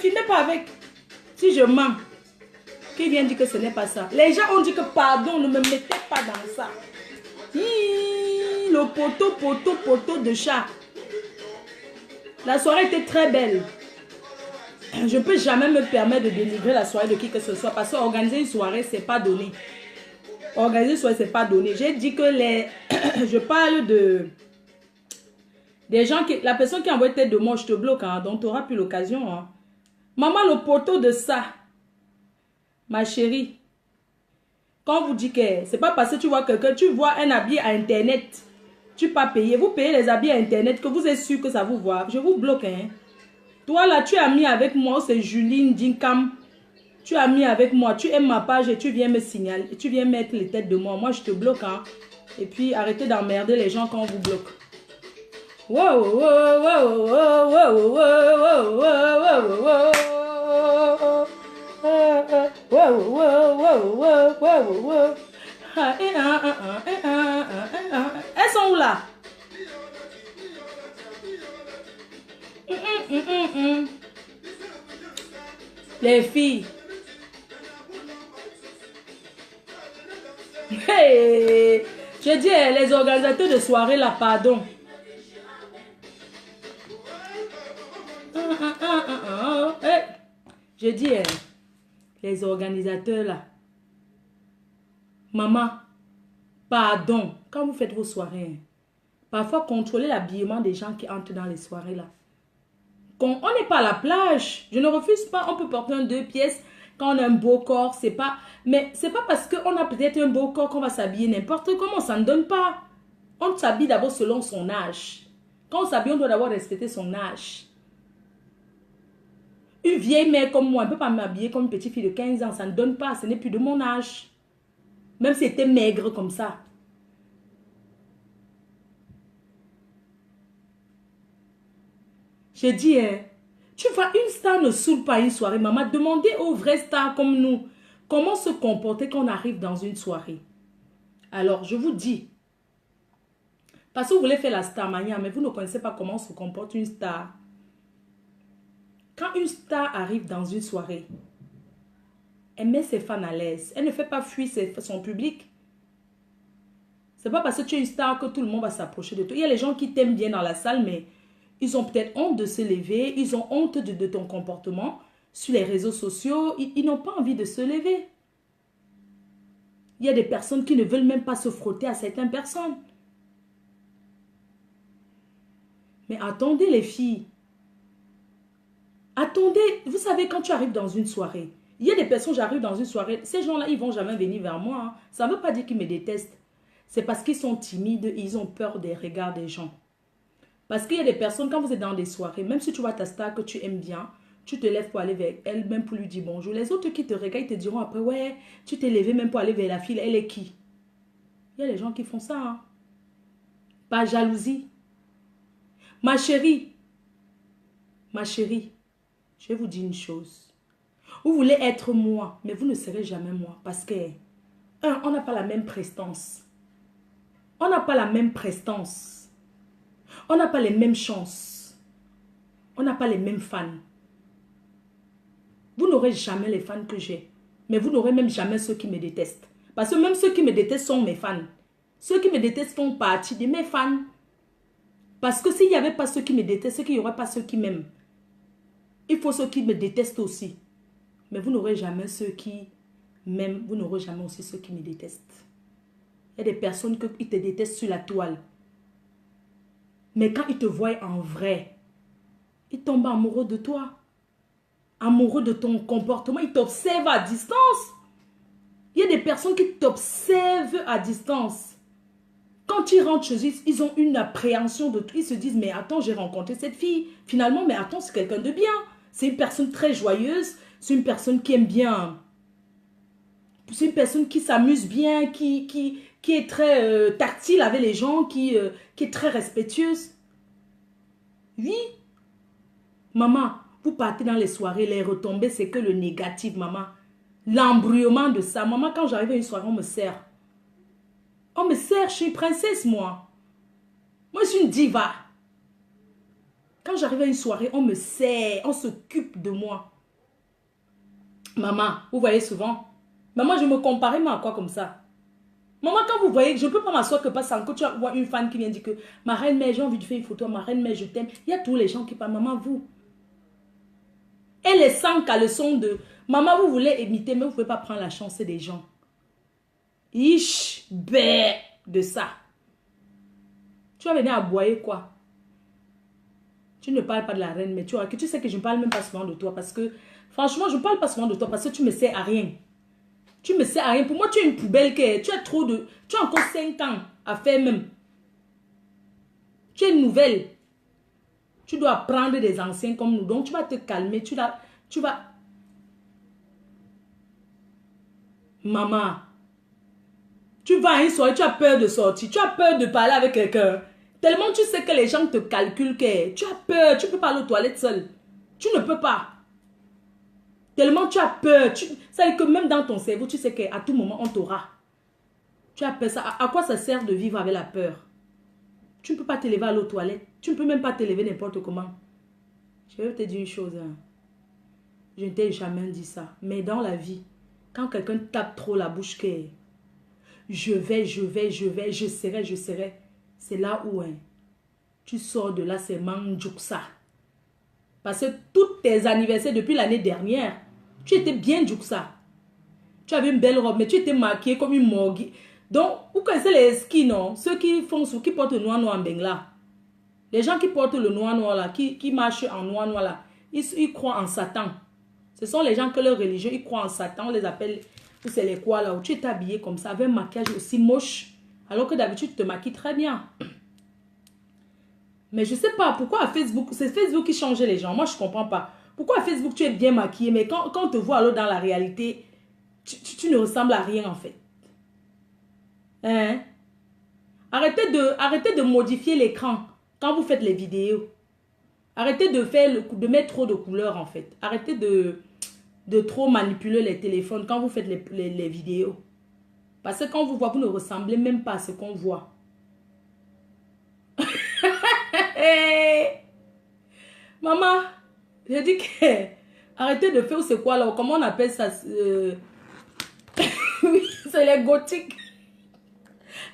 filmez pas avec. Si je mens, qui vient dire que ce n'est pas ça? Les gens ont dit que pardon, ne me mettez pas dans ça. Le poteau de chat. La soirée était très belle. Je ne peux jamais me permettre de dénigrer la soirée de qui que ce soit parce qu'organiser une soirée, c'est pas donné. Organiser une soirée, c'est pas donné. J'ai dit que les... je parle de... Des gens qui... La personne qui a envoyé tête de moi, je te bloque, hein, donc tu n'auras plus l'occasion. Hein. Maman, le poteau de ça. Ma chérie. Quand on vous dit que c'est pas parce que tu vois quelqu'un, tu vois un habit à Internet. Tu pas payer. Vous payez les habits à Internet que vous êtes sûr que ça vous voit. Je vous bloque, hein. Toi là, tu as mis avec moi, c'est Juline Dinkam. Tu as mis avec moi, tu aimes ma page et tu viens me signaler. Tu viens mettre les têtes de moi. Moi, je te bloque, hein. Et puis, arrêtez d'emmerder les gens quand on vous bloque. Wow, wow, wow, wow, wow, wow, wow, wow. Elles sont où là? Les filles. Hey, je dis les organisateurs de soirée là, pardon. Hey, je dis les organisateurs là. Maman, pardon, quand vous faites vos soirées, parfois contrôlez l'habillement des gens qui entrent dans les soirées là. Quand on n'est pas à la plage, je ne refuse pas, on peut porter un 2 pièces quand on a un beau corps, c'est pas... Mais c'est pas parce qu'on a peut-être un beau corps qu'on va s'habiller n'importe comment, ça ne donne pas. On s'habille d'abord selon son âge. Quand on s'habille, on doit d'abord respecter son âge. Une vieille mère comme moi, elle ne peut pas m'habiller comme une petite fille de 15 ans, ça ne donne pas, ce n'est plus de mon âge. Même si c'était maigre comme ça. J'ai dit, tu vois, une star ne saoule pas une soirée. Maman, demandez aux vrais stars comme nous comment se comporter quand on arrive dans une soirée. Alors, je vous dis, parce que vous voulez faire la star mania, mais vous ne connaissez pas comment se comporte une star. Quand une star arrive dans une soirée, elle met ses fans à l'aise. Elle ne fait pas fuir son public. C'est pas parce que tu es une star que tout le monde va s'approcher de toi. Il y a les gens qui t'aiment bien dans la salle, mais ils ont peut-être honte de se lever. Ils ont honte de ton comportement sur les réseaux sociaux. Ils n'ont pas envie de se lever. Il y a des personnes qui ne veulent même pas se frotter à certaines personnes. Mais attendez les filles. Attendez. Vous savez, quand tu arrives dans une soirée, il y a des personnes, j'arrive dans une soirée, ces gens-là, ils ne vont jamais venir vers moi. Hein. Ça ne veut pas dire qu'ils me détestent. C'est parce qu'ils sont timides, ils ont peur des regards des gens. Parce qu'il y a des personnes, quand vous êtes dans des soirées, même si tu vois ta star que tu aimes bien, tu te lèves pour aller vers elle, même pour lui dire bonjour. Les autres qui te regardent, ils te diront après, ouais, tu t'es levé même pour aller vers la fille, elle est qui? Il y a des gens qui font ça. Hein. Pas jalousie. Ma chérie, je vais vous dire une chose. Vous voulez être moi, mais vous ne serez jamais moi. Parce que, on n'a pas la même prestance. On n'a pas la même prestance. On n'a pas les mêmes chances. On n'a pas les mêmes fans. Vous n'aurez jamais les fans que j'ai. Mais vous n'aurez même jamais ceux qui me détestent. Parce que même ceux qui me détestent sont mes fans. Ceux qui me détestent font partie de mes fans. Parce que s'il n'y avait pas ceux qui me détestent, c'est qu'il n'y aurait pas ceux qui m'aiment. Il faut ceux qui me détestent aussi. Mais vous n'aurez jamais ceux qui m'aiment. Vous n'aurez jamais aussi ceux qui me détestent. Il y a des personnes qui te détestent sur la toile. Mais quand ils te voient en vrai, ils tombent amoureux de toi. Amoureux de ton comportement. Ils t'observent à distance. Il y a des personnes qui t'observent à distance. Quand ils rentrent chez eux, ils ont une appréhension de tout. Ils se disent, mais attends, j'ai rencontré cette fille. Finalement, mais attends, c'est quelqu'un de bien. C'est une personne très joyeuse. C'est une personne qui aime bien. C'est une personne qui s'amuse bien, qui est très tactile avec les gens, qui est très respectueuse. Oui. Maman, vous partez dans les soirées, les retombées, c'est que le négatif, maman. L'embrouillement de ça. Maman, quand j'arrive à une soirée, on me sert. On me sert, je suis princesse, moi. Moi, je suis une diva. Quand j'arrive à une soirée, on me sert, on s'occupe de moi. Maman, vous voyez souvent. Maman, je me comparais mais à quoi comme ça? Maman, quand vous voyez, je ne peux pas m'asseoir que pas sans que tu vois une fan qui vient dire que ma reine mère, j'ai envie de faire une photo, ma reine mère, je t'aime. Il y a tous les gens qui parlent, maman, vous. Et les 100 caleçons de maman, vous voulez imiter, mais vous ne pouvez pas prendre la chance des gens. Ish, bé, de ça. Tu vas venir aboyer quoi? Tu ne parles pas de la reine, mais tu vois que tu sais que je ne parle même pas souvent de toi parce que, franchement, je ne parle pas souvent de toi parce que tu me sers à rien. Tu me sers à rien. Pour moi, tu es une poubelle que tu as trop de... Tu as encore 5 ans à faire même. Tu es une nouvelle. Tu dois prendre des anciens comme nous. Donc, tu vas te calmer. Tu vas... Maman, tu vas à une soirée, tu as peur de sortir. Tu as peur de parler avec quelqu'un. Tellement tu sais que les gens te calculent que tu as peur. Tu ne peux pas aller aux toilettes seul. Tu ne peux pas. Tellement tu as peur. Ça veut dire que même dans ton cerveau, tu sais qu'à tout moment, on t'aura. Tu as peur. À quoi ça sert de vivre avec la peur? Tu ne peux pas te lever à l'eau toilette. Tu ne peux même pas te lever n'importe comment. Je vais te dire une chose. Hein. Je ne t'ai jamais dit ça. Mais dans la vie, quand quelqu'un tape trop la bouche, que je serai. C'est là où hein, tu sors de là, c'est Mandjouksa. Parce que tous tes anniversaires depuis l'année dernière, tu étais bien Djouksa. Tu avais une belle robe, mais tu étais maquillée comme une morgue. Donc, vous connaissez les skis, non? Ceux qui portent le noir en Bengla. Les gens qui portent le noir là, qui marchent en noir là, ils croient en Satan. Ce sont les gens que leur religion, ils croient en Satan. On les appelle, c'est les quoi là, où tu es habillé comme ça, avec un maquillage aussi moche. Alors que d'habitude, tu te maquilles très bien. Mais je ne sais pas pourquoi à Facebook, c'est Facebook qui changeait les gens. Moi, je ne comprends pas. Pourquoi à Facebook, tu es bien maquillé, mais quand on te voit alors dans la réalité, tu ne ressembles à rien en fait. Hein? Arrêtez de modifier l'écran quand vous faites les vidéos. Arrêtez de mettre trop de couleurs en fait. Arrêtez de trop manipuler les téléphones quand vous faites les vidéos. Parce que quand vous voyez, vous ne ressemblez même pas à ce qu'on voit. Maman, j'ai dit que arrêtez de faire c'est quoi là, comment on appelle ça? Oui, c'est les gothiques.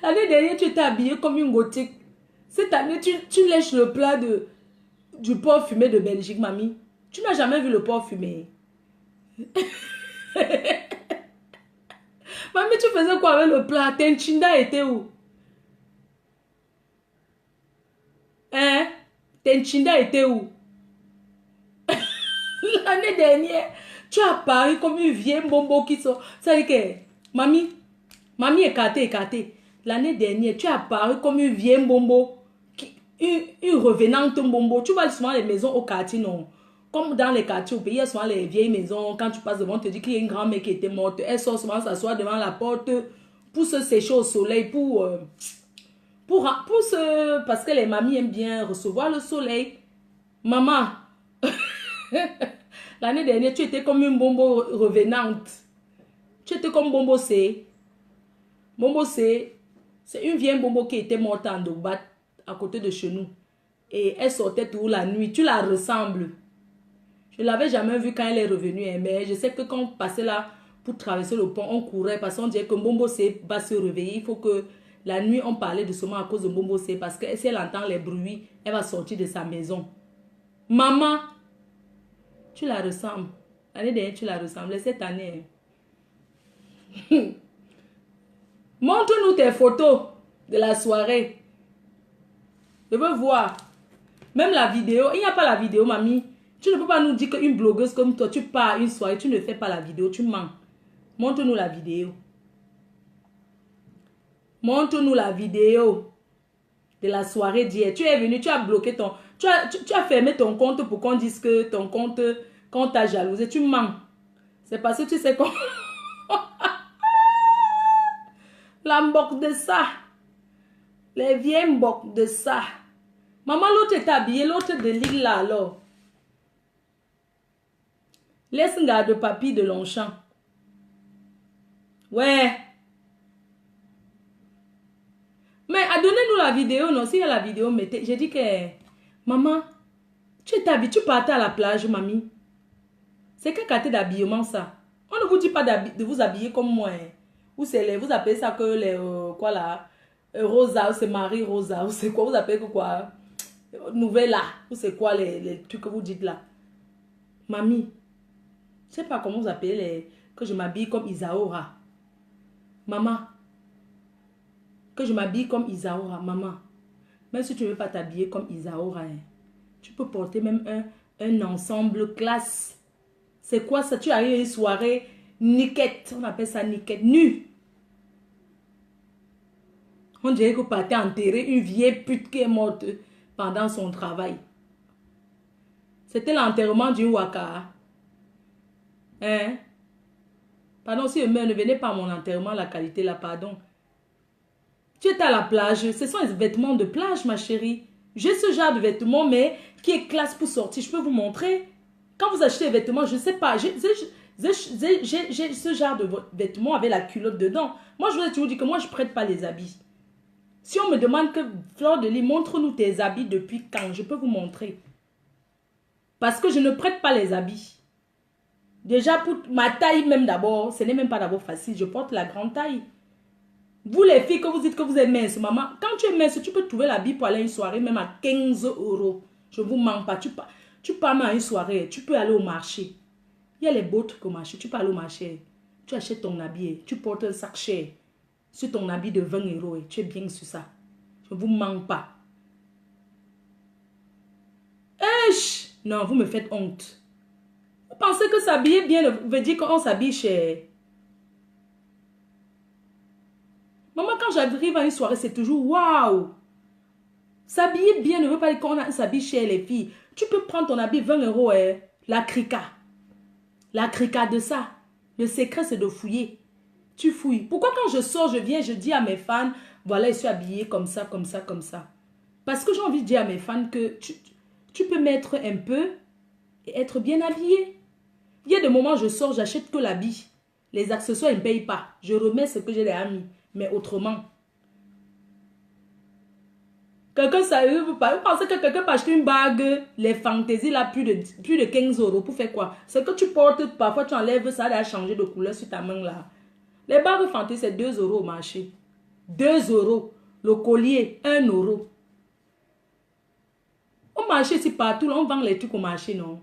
L'année dernière, tu étais habillée comme une gothique. Cette année, tu lèches le plat du porc fumé de Belgique, mamie. Tu n'as jamais vu le porc fumé. Mamie, tu faisais quoi avec le plat? Tenchinda était où? Hein? Tenchinda était où? L'année dernière, tu as apparu comme une vieille bombo qui sort. Ça veut dire que, mamie écartée. L'année dernière, tu as apparu comme une vieille bombo, une revenante bombo. Tu vois souvent les maisons au quartier, non? Comme dans les quartiers au pays, il y a souvent les vieilles maisons. Quand tu passes devant, on te dit qu'il y a une grand-mère qui était morte. Elle sort souvent s'asseoir devant la porte pour se sécher au soleil, parce que les mamies aiment bien recevoir le soleil. Maman, l'année dernière, tu étais comme une bombo revenante. Tu étais comme Bombo C. Bombo C, c'est une vieille bombo qui était morte en Dobat, à côté de chez nous. Et elle sortait toute la nuit. Tu la ressembles. Je ne l'avais jamais vue quand elle est revenue. Mais je sais que quand on passait là pour traverser le pont, on courait parce qu'on disait que Bombo C va se réveiller. Il faut que la nuit, on parlait doucement à cause de Bombo C. Parce que si elle entend les bruits, elle va sortir de sa maison. Maman, tu la ressembles. L'année dernière, tu la ressembles. Cette année... Montre-nous tes photos de la soirée. Je veux voir. Même la vidéo. Il n'y a pas la vidéo, mamie. Tu ne peux pas nous dire qu'une blogueuse comme toi, tu pars à une soirée, tu ne fais pas la vidéo, tu mens. Montre-nous la vidéo. Montre-nous la vidéo de la soirée d'hier. Tu es venu, tu as bloqué ton... Tu as fermé ton compte pour qu'on dise que ton compte, qu'on t'a jalousé. Tu mens. C'est parce que tu sais qu'on... La mboque de ça. Les vieilles mboques de ça. Maman, l'autre est habillée, l'autre de l'île là alors. Laisse un gars de papy de Longchamp. Ouais. Mais donnez-nous la vidéo, non? S'il y a la vidéo, mettez. J'ai dit que... Maman, Tu es habillée, tu partais à la plage, mamie. C'est quel quartier d'habillement ça? On ne vous dit pas de vous habiller comme moi. Hein. Ou c'est vous appelez ça que les, quoi là? Rosa, ou c'est Marie Rosa, ou c'est quoi? Vous appelez que quoi? Nouvella, ou c'est quoi les trucs que vous dites là? Mamie, je sais pas comment vous appelez que je m'habille comme Isaora. Maman, que je m'habille comme Isaora, maman. Même si tu ne veux pas t'habiller comme Isaora, hein, tu peux porter même un ensemble classe. C'est quoi ça? Tu arrives à une soirée niquette, on appelle ça niquette, nu. On dirait que vous partez enterrer une vieille pute qui est morte pendant son travail. C'était l'enterrement du Waka. Hein? Pardon, si ne venez pas à mon enterrement, la qualité là, pardon. Tu es à la plage, ce sont les vêtements de plage, ma chérie. J'ai ce genre de vêtements, mais qui est classe pour sortir. Je peux vous montrer. Quand vous achetez des vêtements, je ne sais pas, j'ai ce genre de vêtements avec la culotte dedans. Moi, je vous ai toujours dit que moi, je ne prête pas les habits. Si on me demande que, Fleur de Lis, montre-nous tes habits depuis quand, je peux vous montrer. Parce que je ne prête pas les habits. Déjà, pour ma taille même d'abord, ce n'est même pas d'abord facile. Je porte la grande taille. Vous les filles que vous dites que vous êtes mince, maman, quand tu es mince, tu peux trouver l'habit pour aller à une soirée même à 15 €. Je ne vous mens pas. Tu pars même à une soirée, tu peux aller au marché. Il y a les beaux trucs au marché. Tu peux aller au marché. Tu achètes ton habit, tu portes un sac cher sur ton habit de 20 € et tu es bien sur ça. Je ne vous mens pas. Non, vous me faites honte. Vous pensez que s'habiller bien veut dire qu'on s'habille cher? Maman, quand j'arrive à une soirée, c'est toujours waouh. S'habiller bien ne veut pas dire qu'on s'habille chez les filles. Tu peux prendre ton habit 20 €, hein, la crica. La crica de ça. Le secret, c'est de fouiller. Tu fouilles. Pourquoi quand je sors, je viens, je dis à mes fans, voilà, je suis habillée comme ça, comme ça, comme ça. Parce que j'ai envie de dire à mes fans que tu peux mettre un peu et être bien habillé. Il y a des moments, je sors, j'achète que l'habit. Les accessoires, ils ne payent pas. Je remets ce que j'ai déjà mis. Mais autrement. Quelqu'un, ça vous pensez que quelqu'un peut acheter une bague, les fantaisies là, plus de 15 € pour faire quoi? C'est que tu portes, parfois tu enlèves ça, elle a changé de couleur sur ta main là. Les bagues fantaisies, c'est 2 € au marché. 2 €. Le collier, 1 €. Au marché, c'est partout, là, on vend les trucs au marché, non?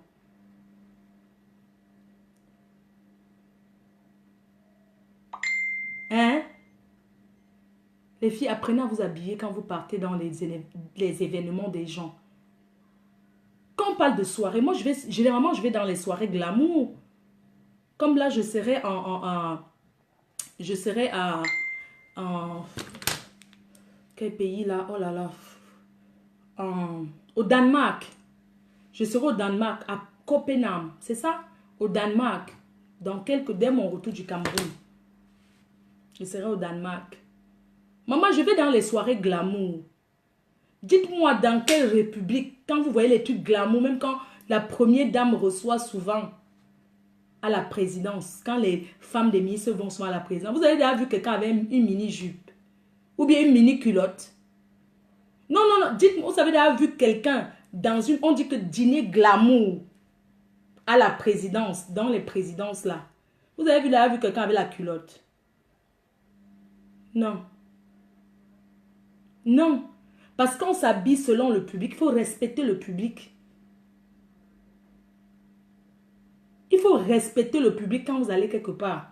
Hein? Les filles, apprenez à vous habiller quand vous partez dans les événements des gens. Quand on parle de soirée, moi, généralement, je vais dans les soirées glamour. Comme là, je serai en quel pays là? Oh là là. Au Danemark. Je serai au Danemark, à Copenhague. C'est ça? Au Danemark. Dès mon retour du Cameroun. Je serai au Danemark. Maman, je vais dans les soirées glamour. Dites-moi dans quelle république, quand vous voyez les trucs glamour, même quand la première dame reçoit souvent à la présidence, quand les femmes des ministres vont souvent à la présidence, vous avez déjà vu quelqu'un avec une mini-jupe ou bien une mini-culotte? Non, non, non, dites-moi, vous avez déjà vu quelqu'un dans on dit que dîner glamour à la présidence, dans les présidences là. Vous avez déjà vu quelqu'un avec la culotte? Non. Non. Parce qu'on s'habille selon le public, il faut respecter le public. Il faut respecter le public quand vous allez quelque part.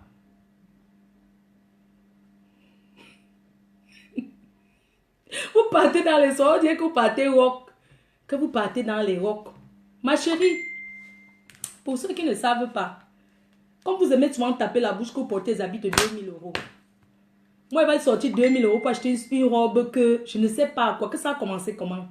Vous partez dans les soirées, on dirait que vous partez rock. Que vous partez dans les rock. Ma chérie, pour ceux qui ne savent pas, comme vous aimez souvent taper la bouche que vous portez des habits de 2000 €. Moi, il va sortir 2000 € pour acheter une robe que je ne sais pas quoi. Que ça a commencé comment?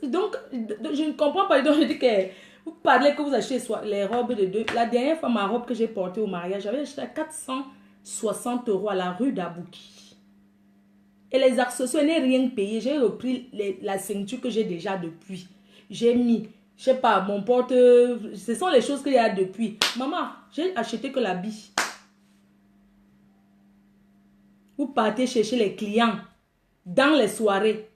Donc, je ne comprends pas. Donc, je dis que vous parlez que vous achetez les robes de deux. La dernière fois, ma robe que j'ai portée au mariage, j'avais acheté à 460 € à la rue d'Abouki. Et les accessoires, je n'ai rien payé. J'ai repris la ceinture que j'ai déjà depuis. J'ai mis, je sais pas, mon porte. Ce sont les choses qu'il y a depuis. Maman, j'ai acheté que l'habit. Vous partez chercher les clients dans les soirées.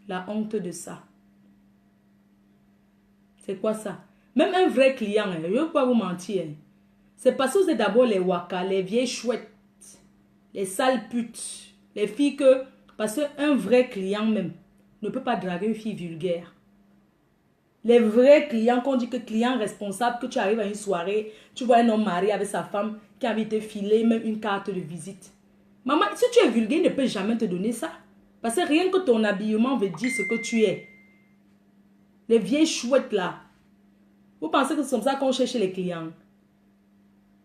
La honte de ça. C'est quoi ça? Même un vrai client, hein, je ne veux pas vous mentir. Hein. C'est parce que c'est d'abord les waka, les vieilles chouettes, les sales putes, les filles que... Parce qu'un vrai client même ne peut pas draguer une fille vulgaire. Les vrais clients, qu'on dit que client responsable, que tu arrives à une soirée, tu vois un homme marié avec sa femme qui a envie de te filer même une carte de visite. Maman, si tu es vulgaire, il ne peut jamais te donner ça. Parce que rien que ton habillement veut dire ce que tu es. Les vieilles chouettes là. Vous pensez que c'est comme ça qu'on cherche les clients?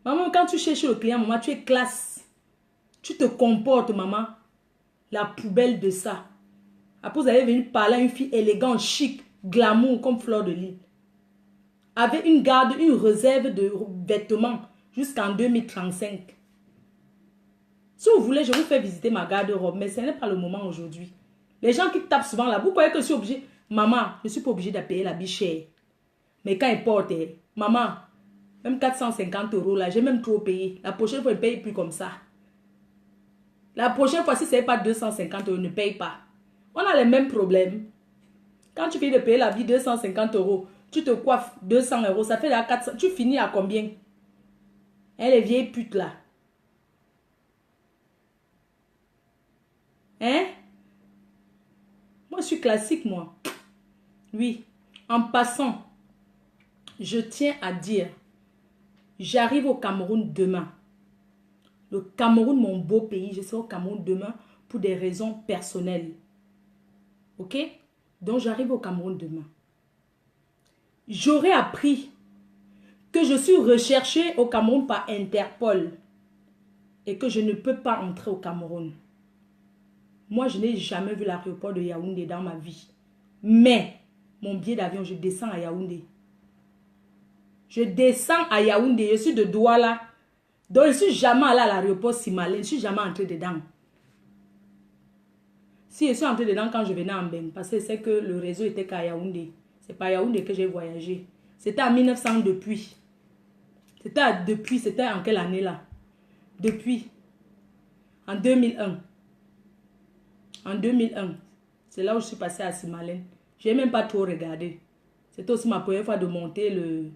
Maman, quand tu cherches le client, maman, tu es classe. Tu te comportes, maman. La poubelle de ça. Après, vous allez venir parler à une fille élégante, chic, glamour, comme Fleur de Lys. Avec une garde, une réserve de vêtements jusqu'en 2035. Si vous voulez, je vous fais visiter ma garde-robe, mais ce n'est pas le moment aujourd'hui. Les gens qui tapent souvent là, vous croyez que je suis obligée? Maman, je ne suis pas obligée de payer la vie chère. Mais quand ils portent, maman, même 450 € là, j'ai même trop payé. La prochaine fois, je ne paye plus comme ça. La prochaine fois, si ce n'est pas 250 €, ne paye pas. On a les mêmes problèmes. Quand tu finis de payer la vie 250 €, tu te coiffes 200 €, ça fait là 400. Tu finis à combien? Hein, les vieilles putes là. Hein? Moi, je suis classique, moi. Oui. En passant, je tiens à dire, j'arrive au Cameroun demain. Le Cameroun, mon beau pays, je serai au Cameroun demain pour des raisons personnelles. Ok? Donc, j'arrive au Cameroun demain. J'aurais appris que je suis recherchée au Cameroun par Interpol et que je ne peux pas entrer au Cameroun. Moi, je n'ai jamais vu l'aéroport de Yaoundé dans ma vie. Mais, mon billet d'avion, je descends à Yaoundé. Je descends à Yaoundé. Je suis de Douala. Donc, je ne suis jamais allé à l'aéroport Simalé. Je ne suis jamais entré dedans. Si je suis entré dedans quand je venais en Beng, parce que c'est que le réseau était qu'à Yaoundé. C'est pas à Yaoundé que j'ai voyagé. C'était en 1900 depuis. C'était en quelle année là? Depuis. En 2001. En 2001. C'est là où je suis passé à Simalène. Je n'ai même pas trop regardé. C'était aussi ma première fois de monter le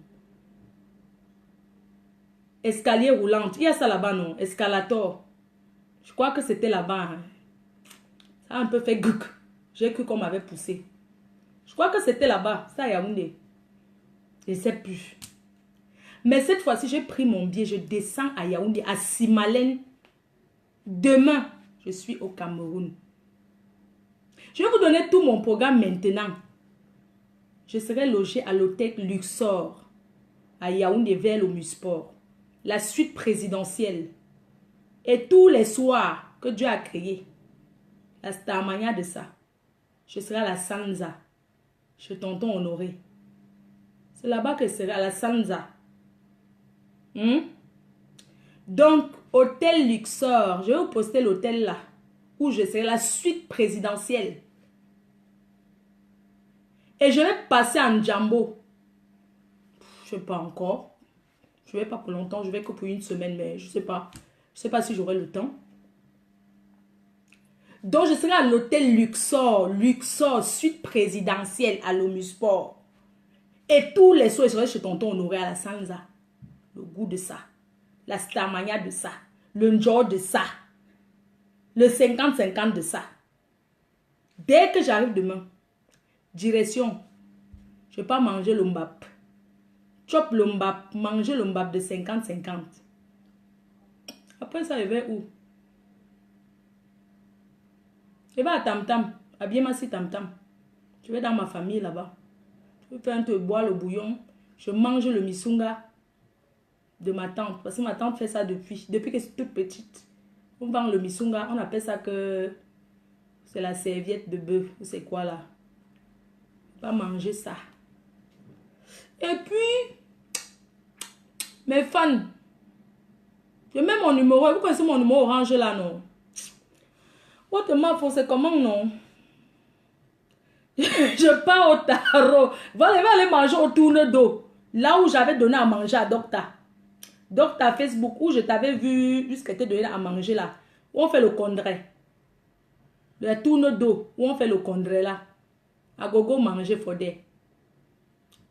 escalier roulant. Il y a ça là-bas, non? Escalator. Je crois que c'était là-bas. Hein. Ça a un peu fait guk. J'ai cru qu'on m'avait poussé. Je crois que c'était là-bas. Ça, Yaoundé. Je ne sais plus. Mais cette fois-ci, j'ai pris mon billet. Je descends à Yaoundé, à Simalène. Demain, je suis au Cameroun. Je vais vous donner tout mon programme maintenant. Je serai logé à l'hôtel Luxor, à Yaoundé, vers l'Omusport. La suite présidentielle. Et tous les soirs que Dieu a créé, la Starmania de ça, je serai à la Sanza, chez tonton Honoré. C'est là-bas que je serai, à la Sanza. Donc, hôtel Luxor, je vais vous poster l'hôtel là, où je serai, la suite présidentielle. Et je vais passer en Djambo. Je ne sais pas encore. Je ne vais pas pour longtemps, je vais que pour une semaine, mais je ne sais pas. Je ne sais pas si j'aurai le temps. Donc, je serai à l'hôtel Luxor. Luxor, suite présidentielle à l'Omusport. Et tous les soirs, je serai chez tonton Honoré à la Sanza. Le goût de ça. La Starmania de ça. Le Njor de ça. Le 50-50 de ça. Dès que j'arrive demain, direction, je ne vais pas manger le mbap. Chop le mbap, manger le mbap de 50-50. Après ça, je vais où? Je vais à Tam Tam, à Biemassi Tam Tam. Je vais dans ma famille là-bas. Je vais faire un peu boire le bouillon. Je mange le misunga de ma tante. Parce que ma tante fait ça depuis que c'est toute petite. On vend le misunga, on appelle ça que c'est la serviette de bœuf. C'est quoi là? On va manger ça. Et puis, mes fans, je mets mon numéro. Vous connaissez mon numéro orange là, non? Votre mafo, c'est comment, non? Je pars au tarot. Je vais aller manger au tourne d'eau. Là où j'avais donné à manger à Docta. Docta Facebook, où je t'avais vu, jusqu'à te donné à manger là. Où on fait le congrès. Le tourne d'eau, où on fait le congrès là. À gogo manger Fodé.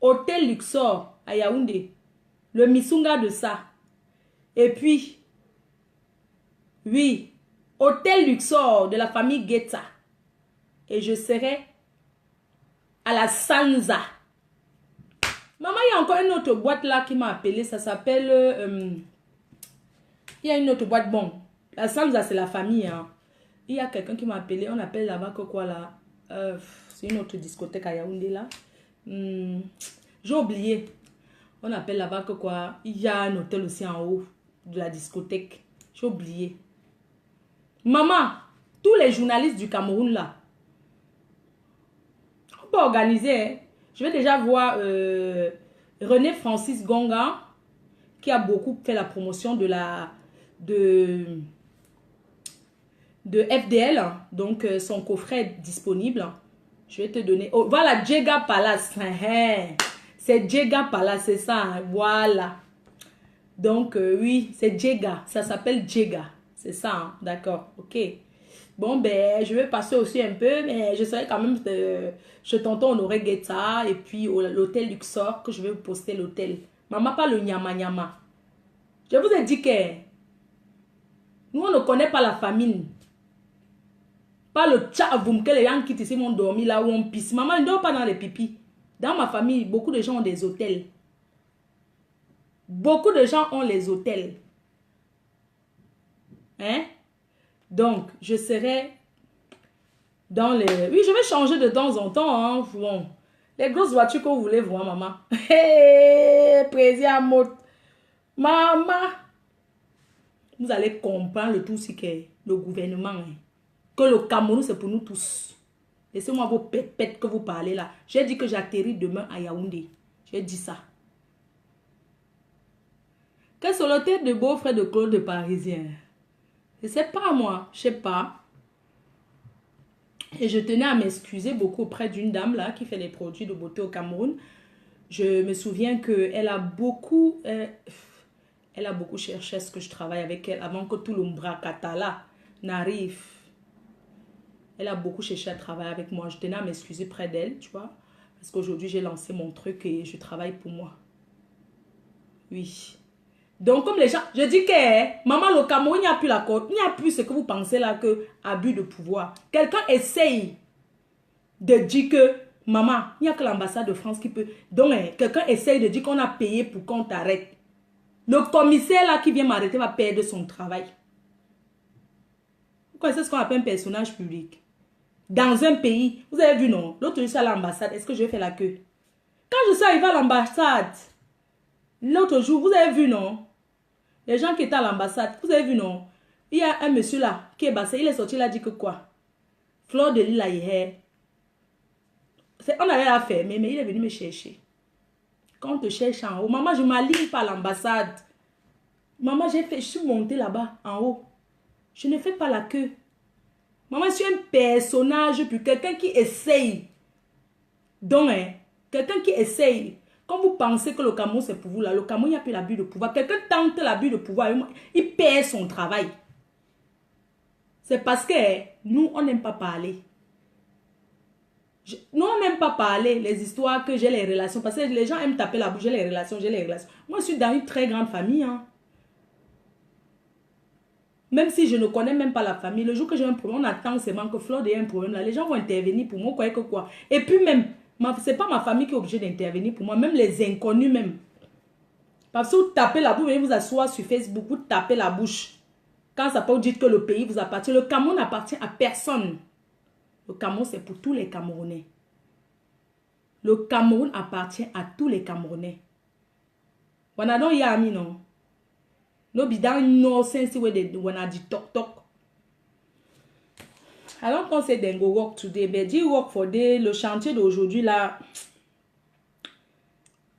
Hôtel Luxor à Yaoundé. Le Missunga de ça. Et puis, oui, Hôtel Luxor de la famille Guetta. Et je serai à la Sanza. Maman, il y a encore une autre boîte là qui m'a appelé. Ça s'appelle... il y a une autre boîte. Bon, la Sanza, c'est la famille. Hein. Il y a quelqu'un qui m'a appelé. On appelle là-bas que quoi là? C'est une autre discothèque à Yaoundé là. J'ai oublié. On appelle là-bas que quoi? Il y a un hôtel aussi en haut de la discothèque. J'ai oublié. Maman, tous les journalistes du Cameroun là, on peut organiser. Hein? Je vais déjà voir René Francis Gonga, qui a beaucoup fait la promotion de FDL. Donc, son coffret est disponible. Je vais te donner. Oh, voilà, Djega Palace. C'est Djega Palace, c'est ça. Hein? Voilà. Donc, oui, c'est Djega. Ça s'appelle Djega. C'est ça, hein? D'accord. Ok. Bon, ben, je vais passer aussi un peu, mais je serai quand même chez tonton Honoré Guetta et puis l'hôtel Luxor, que je vais vous poster l'hôtel. Maman, pas le nyama nyama. Je vous ai dit que nous, on ne connaît pas la famine. Pas le tchavoum que les gens qui ici m'ont dormi là où on pisse. Maman, ne dort pas dans les pipis. Dans ma famille, beaucoup de gens ont des hôtels. Beaucoup de gens ont les hôtels. Hein? Donc, je serai dans les... Oui, je vais changer de temps en temps. Hein. Bon. Les grosses voitures que vous voulez voir, maman. Hé, président Mot. Maman. Vous allez comprendre le tout, c'est que le gouvernement, hein, que le Cameroun, c'est pour nous tous. Laissez-moi vos pépettes que vous parlez là. J'ai dit que j'atterris demain à Yaoundé. J'ai dit ça. Quel sont le tête de beau-frère de Claude de Parisien? Je ne sais pas moi. Je ne sais pas. Et je tenais à m'excuser beaucoup auprès d'une dame là qui fait des produits de beauté au Cameroun. Je me souviens qu'elle a beaucoup... elle a beaucoup cherché à ce que je travaille avec elle avant que tout le bracata là n'arrive. Elle a beaucoup cherché à travailler avec moi. Je tenais à m'excuser près d'elle, tu vois. Parce qu'aujourd'hui, j'ai lancé mon truc et je travaille pour moi. Oui. Donc, comme les gens... Je dis que, maman, le Cameroun, il n'y a plus la côte. Il n'y a plus ce que vous pensez là que abus de pouvoir. Quelqu'un essaye de dire que, maman, il n'y a que l'ambassade de France qui peut... Donc, quelqu'un essaye de dire qu'on a payé pour qu'on t'arrête. Le commissaire là qui vient m'arrêter va perdre son travail. Vous connaissez ce qu'on appelle un personnage public. Dans un pays, vous avez vu non, l'autre jour je suis à l'ambassade, est-ce que je vais faire la queue? Quand je suis arrivée à l'ambassade, l'autre jour, vous avez vu non, les gens qui étaient à l'ambassade, vous avez vu non, il y a un monsieur là qui est bassé, il est sorti, il a dit que quoi? Fleur de l'île hier. On allait la fermer, mais il est venu me chercher. Quand on te cherche en haut, maman, je ne m'aligne pas à l'ambassade. Maman, je suis montée là-bas, en haut. Je ne fais pas la queue. Maman, je suis un personnage, puis quelqu'un qui essaye. Donc, quelqu'un qui essaye. Quand vous pensez que le Cameroun, c'est pour vous, là, le Cameroun, il n'y a plus l'abus de pouvoir. Quelqu'un tente l'abus de pouvoir, il perd son travail. C'est parce que nous, on n'aime pas parler. Nous, on n'aime pas parler les histoires que j'ai les relations. Parce que les gens aiment taper la bouche, j'ai les relations, j'ai les relations. Moi, je suis dans une très grande famille, hein. Même si je ne connais même pas la famille, le jour que j'ai un problème, on attend seulement que Flore ait un problème là. Les gens vont intervenir pour moi, quoi que quoi. Et puis même, ce n'est pas ma famille qui est obligée d'intervenir pour moi, même les inconnus même. Parce que vous tapez la bouche, vous venez vous asseoir sur Facebook, vous tapez la bouche. Quand ça peut vous dire que le pays vous appartient, le Cameroun n'appartient à personne. Le Cameroun, c'est pour tous les Camerounais. Le Cameroun appartient à tous les Camerounais. Voilà, non, il y a ami, non. No bidang no sense where they when I talk talk. I don't want to say then go work today, but do work for day. Le chantier d'aujourd'hui là,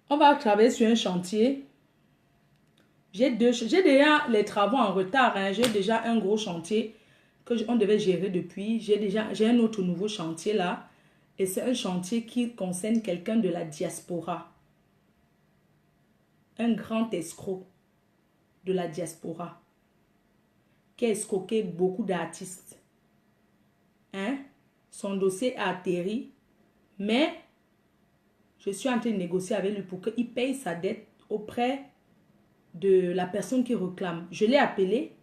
on va travailler sur un chantier. J'ai déjà les travaux en retard. Hein. J'ai déjà un gros chantier que on devait gérer depuis. J'ai un autre nouveau chantier là, et c'est un chantier qui concerne quelqu'un de la diaspora, un grand escroc de la diaspora qui a escroqué beaucoup d'artistes. Hein? Son dossier a atterri, mais Je suis en train de négocier avec lui pour qu'il paye sa dette auprès de la personne qui réclame. Je l'ai appelé.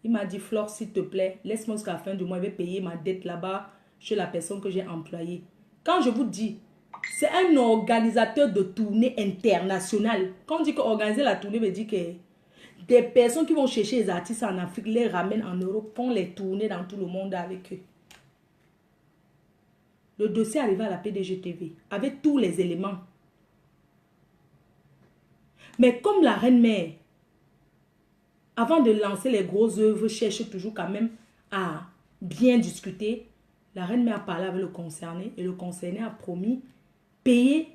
Il m'a dit, Flore, s'il te plaît, laisse-moi jusqu'à la fin du mois. Je vais payer ma dette là-bas chez la personne que j'ai employée. Quand je vous dis, c'est un organisateur de tournée internationale. Quand on dit qu'organiser la tournée veut dire que des personnes qui vont chercher les artistes en Afrique, les ramènent en Europe, font les tournées dans tout le monde avec eux. Le dossier est arrivé à la PDG-TV avec tous les éléments. Mais comme la reine-mère, avant de lancer les grosses œuvres, cherche toujours quand même à bien discuter, la reine-mère a parlé avec le concerné et le concerné a promis payer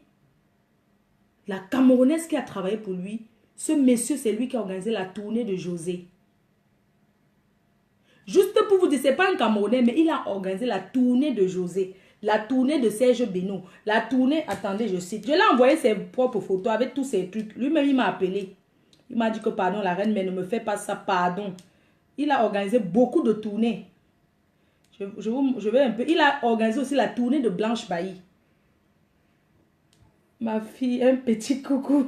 la Camerounaise qui a travaillé pour lui. Ce monsieur, c'est lui qui a organisé la tournée de José. Juste pour vous dire, ce n'est pas un Camerounais, mais il a organisé la tournée de José. La tournée de Serge Beno. La tournée, attendez, je cite. Je l'ai envoyé ses propres photos avec tous ces trucs. Lui-même, il m'a appelé. Il m'a dit que pardon, la reine, mais ne me fais pas ça, pardon. Il a organisé beaucoup de tournées. Je vais un peu. Il a organisé aussi la tournée de Blanche Bailly. Ma fille, un petit coucou.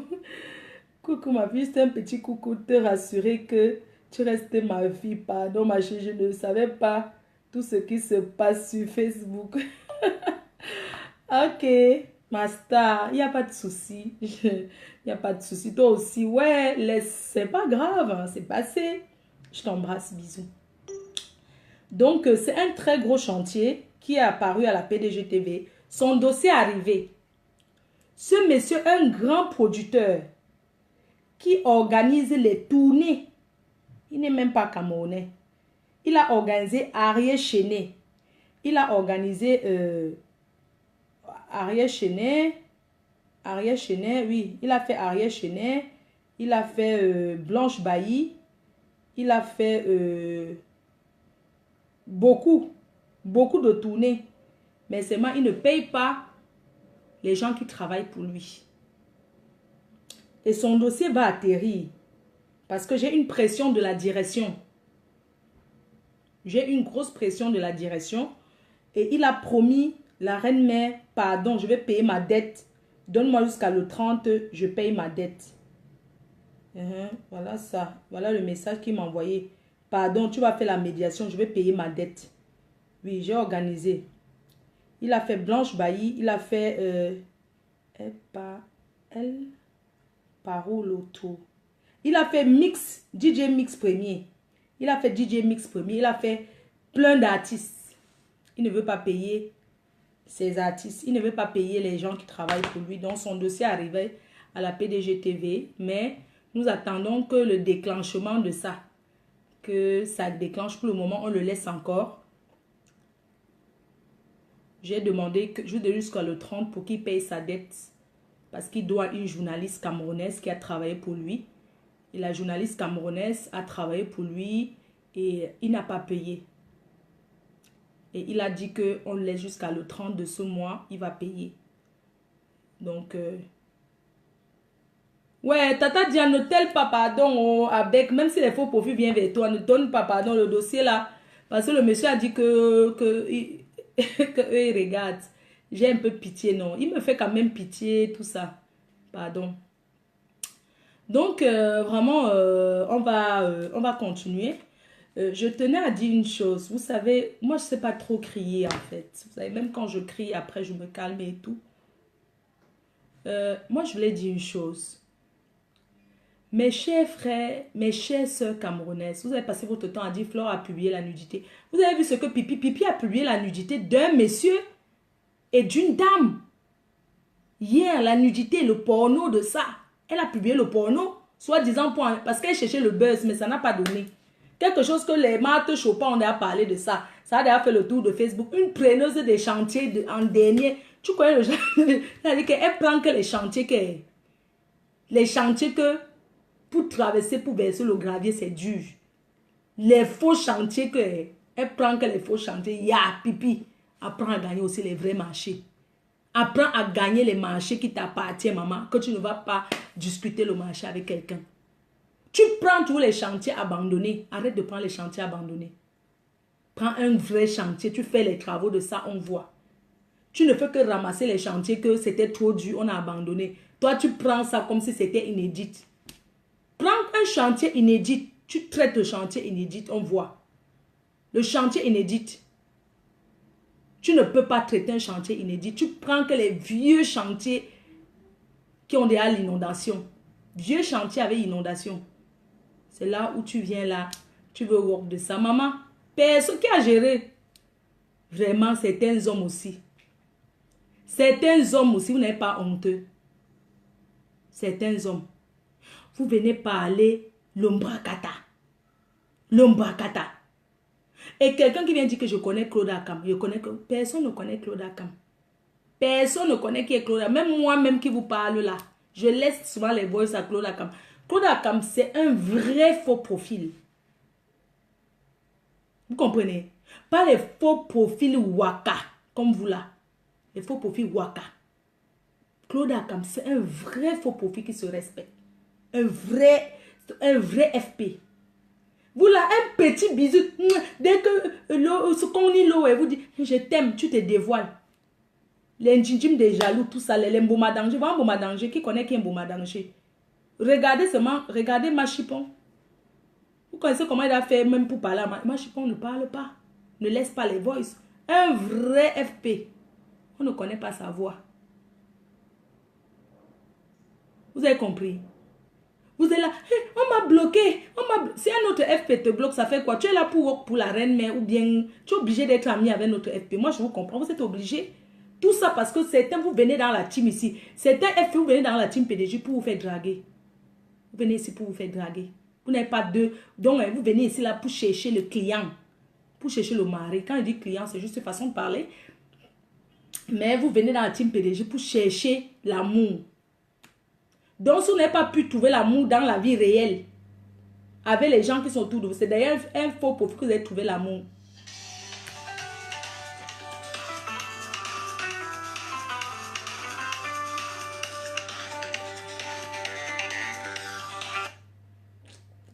Coucou ma fille, c'est un petit coucou. Te rassurer que tu restes ma fille. Pardon ma chérie, je ne savais pas tout ce qui se passe sur Facebook. Ok, ma star, il n'y a pas de souci. Il n'y a pas de souci. Toi aussi, ouais, c'est pas grave, hein, c'est passé. Je t'embrasse, bisous. Donc, c'est un très gros chantier qui est apparu à la PDG-TV. Son dossier est arrivé. Ce monsieur, un grand producteur qui organise les tournées. Il n'est même pas camerounais. Il a organisé Ariel Chenet. Il a organisé Ariel Chenet, oui. Il a fait Ariel Chenet. Il a fait Blanche Bailly. Il a fait beaucoup de tournées. Mais seulement, il ne paye pas les gens qui travaillent pour lui. Et son dossier va atterrir. Parce que j'ai une pression de la direction. J'ai une grosse pression de la direction. Et il a promis, la reine-mère, pardon, je vais payer ma dette. Donne-moi jusqu'à le 30, je paye ma dette. Voilà ça. Voilà le message qu'il m'a envoyé. Pardon, tu vas faire la médiation, je vais payer ma dette. Oui, j'ai organisé. Il a fait Blanche Bailly, il a fait... Paroloto. Il a fait Mix, DJ Mix Premier. Il a fait DJ Mix Premier. Il a fait plein d'artistes. Il ne veut pas payer ses artistes. Il ne veut pas payer les gens qui travaillent pour lui. Donc, son dossier arrivait à la PDG-TV. Mais nous attendons que le déclenchement de ça, que ça déclenche pour le moment, on le laisse encore. J'ai demandé que je lui donne jusqu'à le 30 pour qu'il paye sa dette. Parce qu'il doit une journaliste camerounaise qui a travaillé pour lui. Et la journaliste camerounaise a travaillé pour lui et il n'a pas payé. Et il a dit qu'on le laisse jusqu'à le 30 de ce mois, il va payer. Donc, ouais, Tata Dia, ne telle pas pardon avec, même si les faux profils viennent vers toi, ne donne pas pardon le dossier là. Parce que le monsieur a dit que eux, ils regardent. J'ai un peu pitié, non. Il me fait quand même pitié, tout ça. Pardon. Donc, vraiment, on va continuer. Je tenais à dire une chose. Vous savez, moi, je ne sais pas trop crier, en fait. Vous savez, même quand je crie, après, je me calme et tout. Moi, je voulais dire une chose. Mes chers frères, mes chères sœurs camerounaises, vous avez passé votre temps à dire Flore a publié la nudité. Vous avez vu ce que Pipi a publié la nudité d'un monsieur et d'une dame. Hier, la nudité, le porno de ça. Elle a publié le porno, soi-disant parce qu'elle cherchait le buzz, mais ça n'a pas donné. Quelque chose que les Marthe Chopin, on a parlé de ça. Ça a déjà fait le tour de Facebook. Une preneuse des chantiers en dernier. Tu connais le genre. C'est-à-dire qu'elle prend que les chantiers que pour traverser, pour verser le gravier, c'est dur. Les faux chantiers elle prend que les faux chantiers. Pipi. Apprends à gagner aussi les vrais marchés. Apprends à gagner les marchés qui t'appartiennent, maman. Que tu ne vas pas discuter le marché avec quelqu'un. Tu prends tous les chantiers abandonnés. Arrête de prendre les chantiers abandonnés. Prends un vrai chantier. Tu fais les travaux de ça, on voit. Tu ne fais que ramasser les chantiers que c'était trop dur, on a abandonné. Toi, tu prends ça comme si c'était inédit. Prends un chantier inédit. Tu traites le chantier inédit, on voit. Le chantier inédit. Tu ne peux pas traiter un chantier inédit. Tu prends que les vieux chantiers qui ont déjà l'inondation. Vieux chantier avec inondation. C'est là où tu viens là. Tu veux work de ça. Maman, personne qui a géré. Vraiment, certains hommes aussi. Certains hommes aussi, vous n'êtes pas honteux. Certains hommes. Vous venez parler l'ombrakata. L'ombrakata. Et quelqu'un qui vient dire que je connais Claude Akam. Je connais que personne ne connaît Claude Akam. Personne ne connaît qui est Claude Akam. Même moi-même qui vous parle là. Je laisse souvent les voix à Claude Akam. Claude Akam, c'est un vrai faux profil. Vous comprenez? Pas les faux profils Waka, comme vous là. Les faux profils Waka. Claude Akam, c'est un vrai faux profil qui se respecte. Un vrai FP. Vous là, un petit bisou. Dès que ce qu'on dit l'eau, vous dit, je t'aime, tu te dévoiles. Les njinjim des jaloux, tout ça, les mboma danger. Voilà un mboma danger. Qui connaît qui est mboma danger? Regardez seulement, regardez Machipon. Vous connaissez comment il a fait même pour parler à Machipon ne parle pas. Ne laisse pas les voices. Un vrai FP. On ne connaît pas sa voix. Vous avez compris? Vous êtes là, hey, on m'a bloqué. Si un autre FP te bloque, ça fait quoi? Tu es là pour la reine mère ou bien tu es obligé d'être ami avec notre FP. Moi, je vous comprends. Vous êtes obligé. Tout ça parce que certains, vous venez dans la team ici. Certains FP, vous venez dans la team PDG pour vous faire draguer. Vous venez ici pour vous faire draguer. Vous n'avez pas deux. Donc, vous venez ici là pour chercher le client. Pour chercher le mari. Quand je dis client, c'est juste une façon de parler. Mais vous venez dans la team PDG pour chercher l'amour. Donc, si vous n'avez pas pu trouver l'amour dans la vie réelle, avec les gens qui sont autour de vous, c'est d'ailleurs un faux profil que vous avez trouvé l'amour.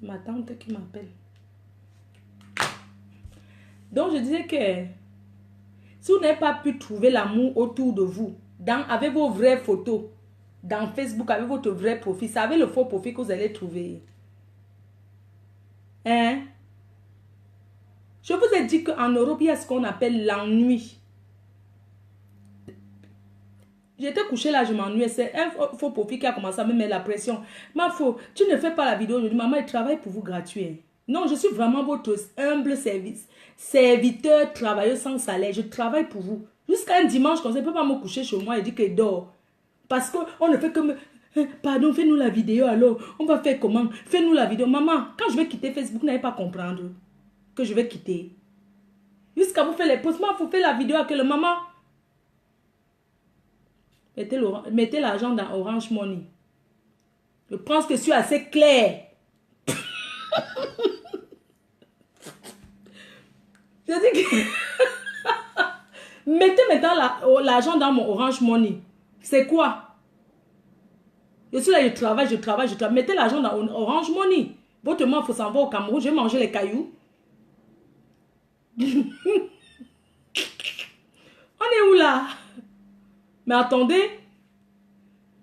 Ma tante qui m'appelle. Donc, je disais que si vous n'avez pas pu trouver l'amour autour de vous, avec vos vraies photos, dans Facebook, avec votre vrai profil, c'est avec le faux profil que vous allez trouver. Hein? Je vous ai dit qu'en Europe, il y a ce qu'on appelle l'ennui. J'étais couché là, je m'ennuyais. C'est un faux profil qui a commencé à me mettre la pression. Ma faux, tu ne fais pas la vidéo aujourd'hui. Maman, elle travaille pour vous gratuit. Non, je suis vraiment votre humble serviteur, travailleur sans salaire. Je travaille pour vous. Jusqu'à un dimanche, comme ça, je ne peux pas me coucher chez moi et dire qu'il dort. Parce qu'on ne fait que me... Pardon, fais-nous la vidéo alors. On va faire comment? Fais-nous la vidéo. Maman, quand je vais quitter Facebook, vous n'allez pas comprendre que je vais quitter. Jusqu'à vous faire les posts. Moi, il faut faire la vidéo avec le maman. Mettez l'argent dans Orange Money. Je pense que je suis assez clair. Je dis que... Mettez maintenant l'argent dans mon Orange Money. C'est quoi? Je suis là, je travaille. Mettez l'argent dans Orange Money. Votre maman, il faut s'en va au Cameroun. Je vais manger les cailloux. On est où là? Mais attendez.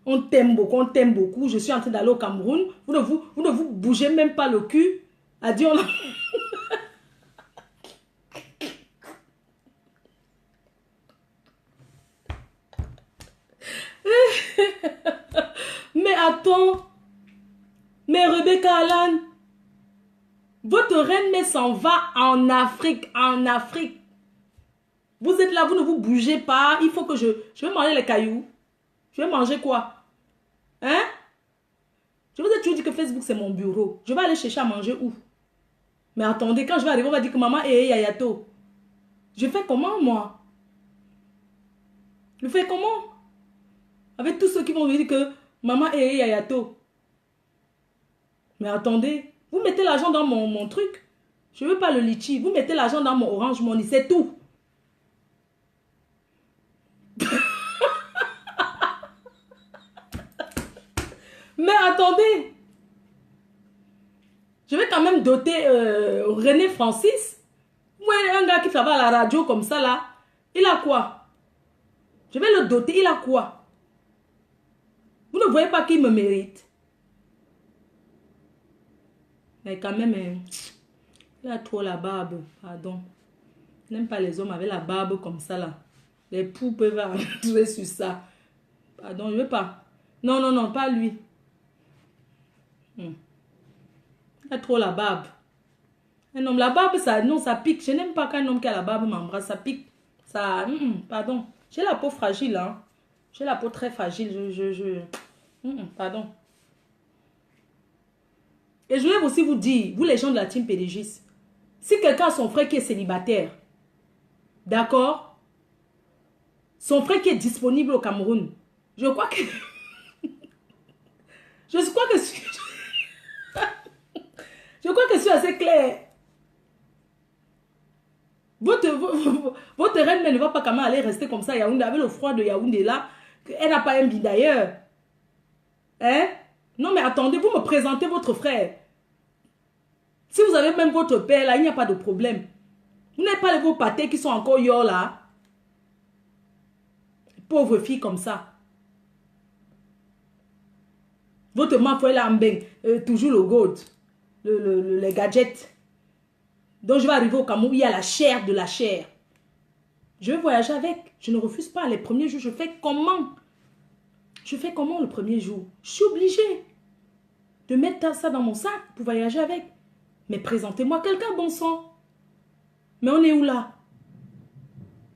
On t'aime beaucoup. Je suis en train d'aller au Cameroun. Vous ne vous bougez même pas le cul. Adieu. Mais attends. Mais Rebecca Allan. Votre reine mais s'en va en Afrique. En Afrique. Vous êtes là, vous ne vous bougez pas. Il faut que je vais manger les cailloux. Je vais manger quoi? Hein? Je vous ai toujours dit que Facebook c'est mon bureau. Je vais aller chercher à manger où? Mais attendez, quand je vais arriver, on va dire que maman est yayato. Je fais comment moi? Je fais comment? Avec tous ceux qui vont me dire que maman est yayato. Mais attendez, vous mettez l'argent dans mon truc. Je ne veux pas le litchi. Vous mettez l'argent dans mon Orange Money, c'est tout. Mais attendez. Je vais quand même doter René Francis. Ouais, un gars qui travaille à la radio comme ça là. Il a quoi? Je vais le doter. Il a quoi? Vous ne voyez pas qu'il me mérite? Mais quand même, hein, il a trop la barbe. Pardon. Je n'aime pas les hommes avec la barbe comme ça là. Les poux peuvent entrer sur ça. Pardon, je ne veux pas. Non, non, non, pas lui. Il a trop la barbe. Un homme, la barbe, ça, non, ça pique. Je n'aime pas qu'un homme qui a la barbe m'embrasse. Ça pique. Ça, pardon. J'ai la peau fragile, hein. J'ai la peau très fragile. Pardon. Et je voulais aussi vous dire, vous les gens de la team PDGis, si quelqu'un a son frère qui est célibataire, d'accord? Son frère qui est disponible au Cameroun, je crois que... je crois que... je crois que c'est assez clair. Votre reine ne va pas quand même aller rester comme ça à Yaoundé, avec le froid de Yaoundé là. Elle n'a pas un billet d'ailleurs. Hein? Non mais attendez, vous me présentez votre frère. Si vous avez même votre père là, il n'y a pas de problème. Vous n'avez pas les vos pâtés qui sont encore yor là. Pauvre fille comme ça. Votre maman est là en beng, toujours le gold, les gadgets. Donc je vais arriver au Cameroun, il y a la chair de la chair. Je vais voyager avec. Je ne refuse pas. Les premiers jours, je fais comment? Je fais comment le premier jour? Je suis obligée de mettre ça dans mon sac pour voyager avec. Mais présentez-moi quelqu'un, bon sang. Mais on est où là?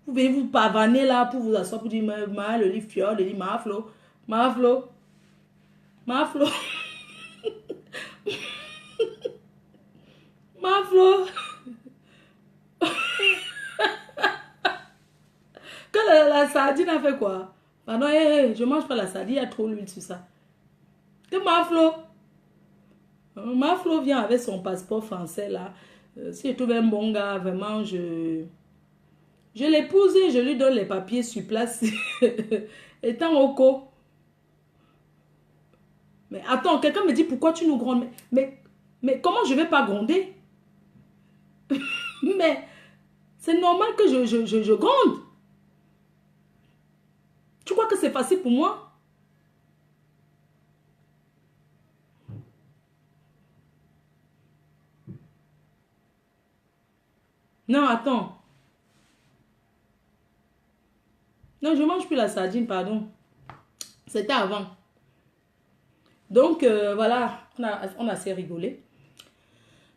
Vous venez vous pavaner là pour vous asseoir pour dire le lit fiole, le lit maflo. Maflo. Maflo. Maflo. Que la sardine a fait quoi? Pardon, je mange pas la sardine, il y a trop d'huile sur ça. Que Maflo? Maflo vient avec son passeport français là. Si je trouve un bon gars, vraiment, je l'épouse et je lui donne les papiers sur place. Étant au co. Mais attends, quelqu'un me dit pourquoi tu nous grondes? Mais comment je vais pas gronder? Mais c'est normal que je gronde. Tu crois que c'est facile pour moi? Non, attends. Non, je mange plus la sardine, pardon. C'était avant. Donc, voilà, on a assez rigolé.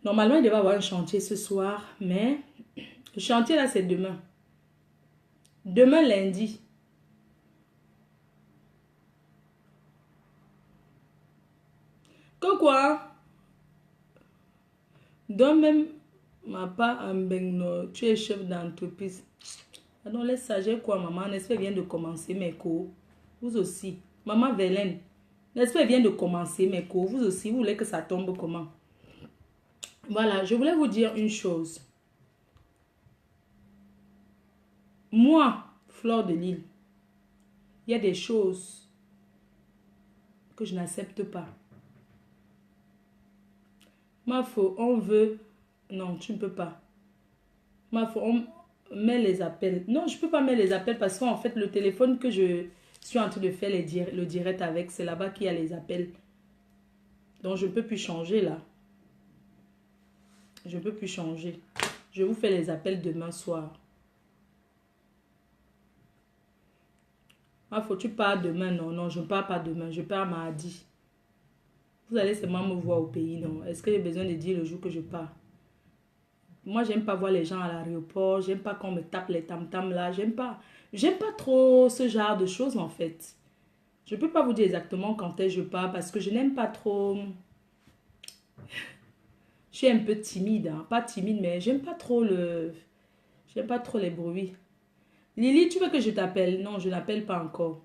Normalement, il devait y avoir un chantier ce soir, mais le chantier là, c'est demain. Demain, lundi. Que quoi? Donc même, ma part en Benno, tu es chef d'entreprise. Alors laisse ça, j'ai quoi, maman? N'est-ce pas vient de commencer mes cours? Vous aussi. Maman Vélène, n'est-ce pas vient de commencer mes cours? Vous aussi, vous voulez que ça tombe comment? Voilà, je voulais vous dire une chose. Moi, Fleur de Lille, il y a des choses que je n'accepte pas. Ma foi, on veut... Non, tu ne peux pas. Ma foi, on met les appels. Non, je ne peux pas mettre les appels parce qu'en fait, le téléphone que je suis en train de faire le direct avec, c'est là-bas qu'il y a les appels. Donc, je ne peux plus changer là. Je ne peux plus changer. Je vous fais les appels demain soir. Ma foi, tu pars demain? Non, non, je ne pars pas demain. Je pars mardi. Vous allez seulement me voir au pays, non? Est-ce que j'ai besoin de dire le jour que je pars? Moi, j'aime pas voir les gens à l'aéroport. J'aime pas qu'on me tape les tam-tams là. J'aime pas trop ce genre de choses en fait. Je peux pas vous dire exactement quand est-ce que je pars parce que je n'aime pas trop... Je suis un peu timide, hein. Pas timide, mais j'aime pas trop j'aime pas trop les bruits. Lily, tu veux que je t'appelle? Non, je n'appelle pas encore.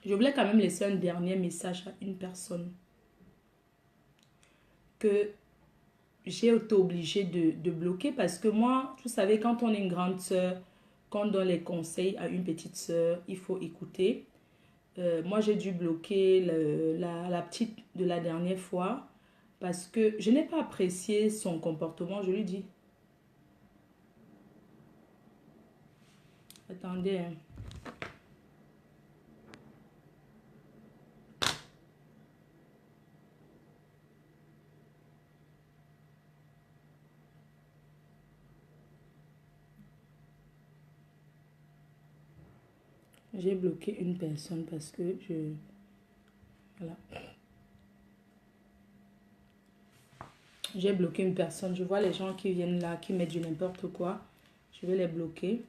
Je voulais quand même laisser un dernier message à une personne que j'ai été obligée de bloquer parce que moi, vous savez, quand on est une grande sœur, quand on donne les conseils à une petite sœur, il faut écouter. Moi, j'ai dû bloquer la petite de la dernière fois parce que je n'ai pas apprécié son comportement, je lui dis. Attendez, hein. J'ai bloqué une personne parce que je... Voilà. J'ai bloqué une personne. Je vois les gens qui viennent là, qui mettent du n'importe quoi. Je vais les bloquer.